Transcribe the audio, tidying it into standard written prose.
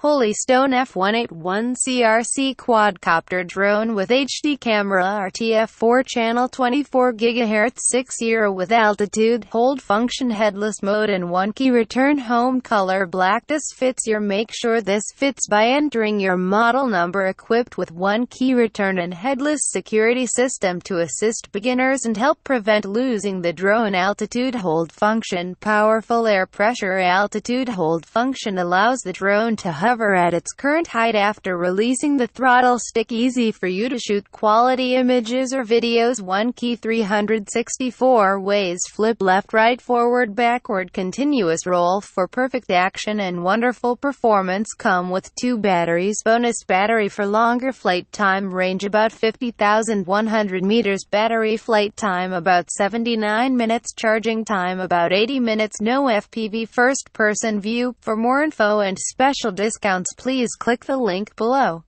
Holystone F181C RC quadcopter drone with HD camera, RTF 4-channel 24 GHz 6-0 with altitude hold function, headless mode and 1-key return, home color black. This fits your. Make sure this fits by entering your model number. Equipped with 1-key return and headless security system to assist beginners and help prevent losing the drone. Altitude hold function, powerful air pressure. Altitude hold function allows the drone to hover at its current height after releasing the throttle stick. Easy for you to shoot quality images or videos. 1-key 364 ways, flip, left, right, forward, backward, continuous roll for perfect action and wonderful performance. Come with 2 batteries. Bonus battery for longer flight time, range about 50,100 meters, battery flight time about 79 minutes, charging time about 80 minutes, no FPV. First person view. For more info and special discounts, please click the link below.